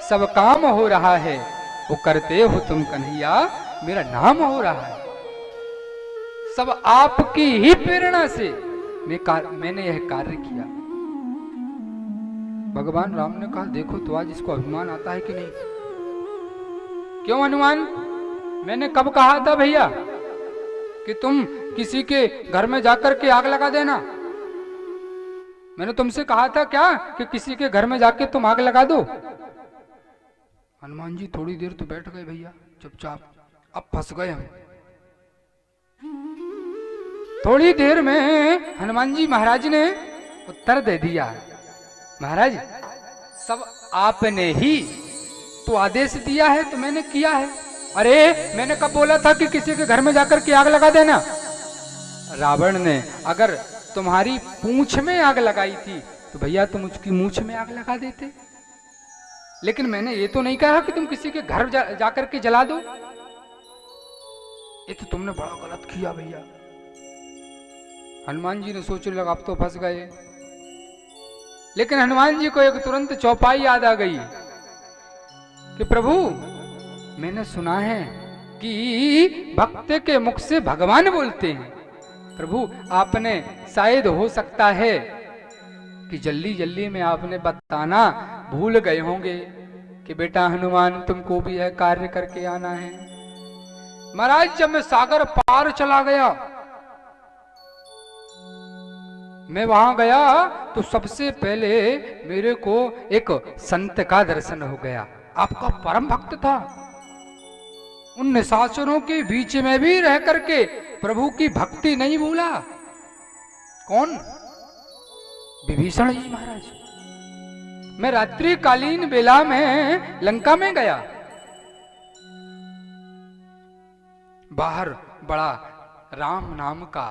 सब काम हो रहा है, वो करते हो तुम कन्हैया, मेरा नाम हो रहा है। सब आपकी ही प्रेरणा से मैंने यह कार्य किया। भगवान राम ने कहा, देखो तो आज इसको अभिमान आता है कि नहीं? क्यों हनुमान? मैंने कब कहा था भैया कि तुम किसी के घर में जाकर के आग लगा देना? मैंने तुमसे कहा था क्या कि किसी के घर में जाके तुम आग लगा दो? हनुमान जी थोड़ी देर तो बैठ गए भैया चुपचाप। अब फंस गए हम। थोड़ी देर में हनुमान जी महाराज ने उत्तर दे दिया, महाराज सब आपने ही तो आदेश दिया है तो मैंने किया है। अरे मैंने कब बोला था कि किसी के घर में जाकर के आग लगा देना? रावण ने अगर तुम्हारी पूंछ में आग लगाई थी तो भैया तुम उसकी मूंछ में आग लगा देते, लेकिन मैंने ये तो नहीं कहा कि तुम किसी के घर जाकर के जला दो। ये तो तुमने बड़ा गलत किया भैया। हनुमान जी ने सोचने लगा अब तो फंस गए, लेकिन हनुमान जी को एक तुरंत चौपाई याद आ गई कि प्रभु मैंने सुना है कि भक्त के मुख से भगवान बोलते हैं। प्रभु आपने शायद हो सकता है कि जल्दी जल्दी में आपने बताना भूल गए होंगे कि बेटा हनुमान तुमको भी यह कार्य करके आना है। महाराज जब मैं सागर पार चला गया, मैं वहां गया तो सबसे पहले मेरे को एक संत का दर्शन हो गया। आपका परम भक्त था, उन निशाचरों के बीच में भी रह करके प्रभु की भक्ति नहीं भूला। कौन? विभीषण जी महाराज। मैं रात्रि कालीन बेला में लंका में गया, बाहर बड़ा राम नाम का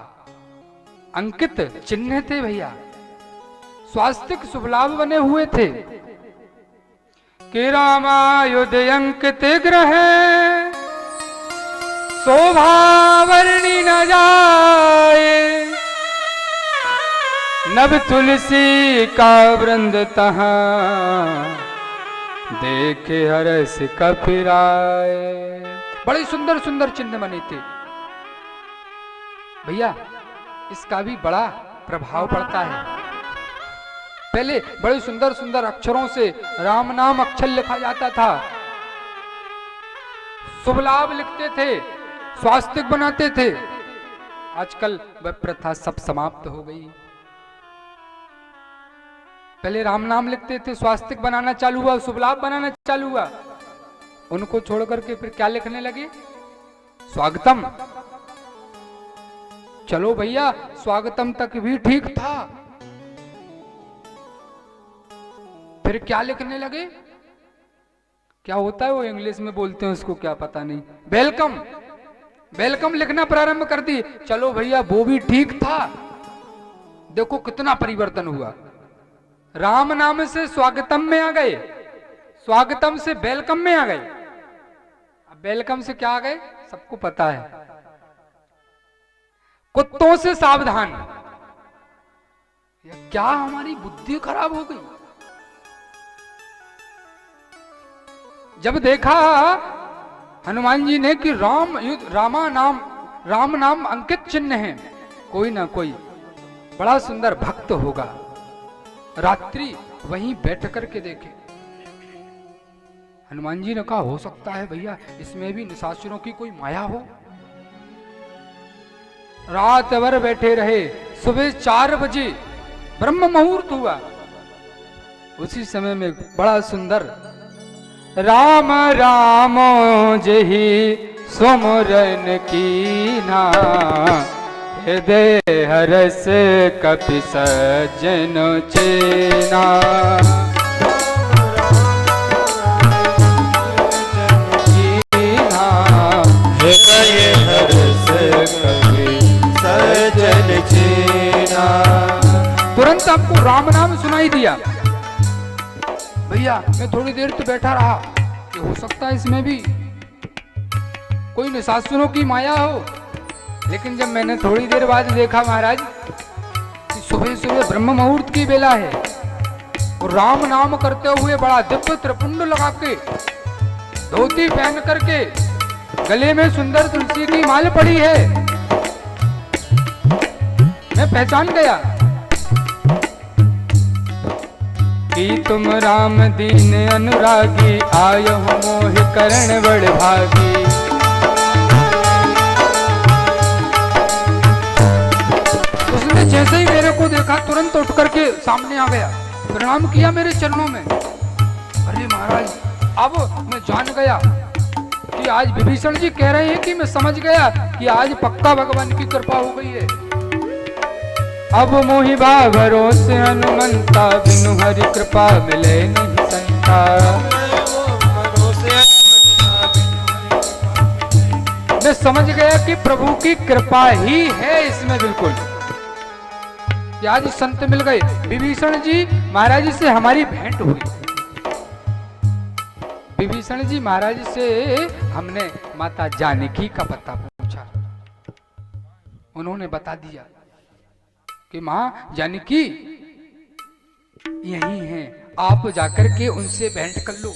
अंकित चिन्ह थे भैया, स्वास्तिक शुभ लाभ बने हुए थे कि रामायुध अंकित ग्रह शोभा वर्णि न जाए, नभ तुलसी का वृंद तहां देखे हरस कपिराए। बड़े सुंदर सुंदर चिन्ह बने थे भैया। इसका भी बड़ा प्रभाव पड़ता है। पहले बड़े सुंदर सुंदर अक्षरों से राम नाम अक्षर लिखा जाता था, शुभ लाभ लिखते थे, स्वास्तिक बनाते थे। आजकल वह प्रथा सब समाप्त हो गई। पहले राम नाम लिखते थे, स्वास्तिक बनाना चालू हुआ, शुभ लाभ बनाना चालू हुआ। उनको छोड़ करके फिर क्या लिखने लगे? स्वागतम। चलो भैया स्वागतम तक भी ठीक था, फिर क्या लिखने लगे? क्या होता है वो इंग्लिश में बोलते हैं उसको, क्या पता नहीं, वेलकम। वेलकम लिखना प्रारंभ कर दी। चलो भैया वो भी ठीक था, देखो कितना परिवर्तन हुआ। राम नाम से स्वागतम में आ गए, स्वागतम से वेलकम में आ गए। अब वेलकम से क्या आ गए सबको पता है, कुत्तों से सावधान। क्या हमारी बुद्धि खराब हो गई? जब देखा हनुमान जी ने कि राम नाम अंकित चिन्ह है, कोई ना कोई बड़ा सुंदर भक्त होगा। रात्रि वहीं बैठ करके देखे। हनुमान जी ने कहा हो सकता है भैया इसमें भी निशाचरों की कोई माया हो। रात भर बैठे रहे। सुबह 4 बजे ब्रह्म मुहूर्त हुआ। उसी समय में बड़ा सुंदर राम राम जही सुमरन कीना, हृदय हरस कपि सज्जन चेना। हृदय हरस कपि सज्जन चेना। तुरंत आपको राम नाम सुनाई दिया। भैया मैं थोड़ी देर तो बैठा रहा कि हो सकता है इसमें भी कोई निशाचरों की माया हो, लेकिन जब मैंने थोड़ी देर बाद देखा महाराज कि सुबह सुबह ब्रह्म मुहूर्त की बेला है, और राम नाम करते हुए बड़ा दिव्य त्रिपुंड लगा के, धोती पहन करके, गले में सुंदर तुलसी की माल पड़ी है। मैं पहचान गया कि तुम राम दीन अनुरागी, आयो मोह करण बड़ भागी। उसने जैसे ही मेरे को देखा तुरंत उठ करके सामने आ गया, प्रणाम किया मेरे चरणों में। अरे महाराज, अब मैं जान गया कि आज विभीषण जी कह रहे हैं कि मैं समझ गया कि आज पक्का भगवान की कृपा हो गई है। अब मोहि बा भरोसे हनुमंता, बिनु हरि कृपा मिले नहीं संता। मैं समझ गया कि प्रभु की कृपा ही है इसमें बिल्कुल, कि आज संत मिल गए। विभीषण जी महाराज से हमारी भेंट हुई। विभीषण जी महाराज से हमने माता जानकी का पता पूछा। उन्होंने बता दिया कि मां जानकी यही हैं, आप जाकर के उनसे भेंट कर लो।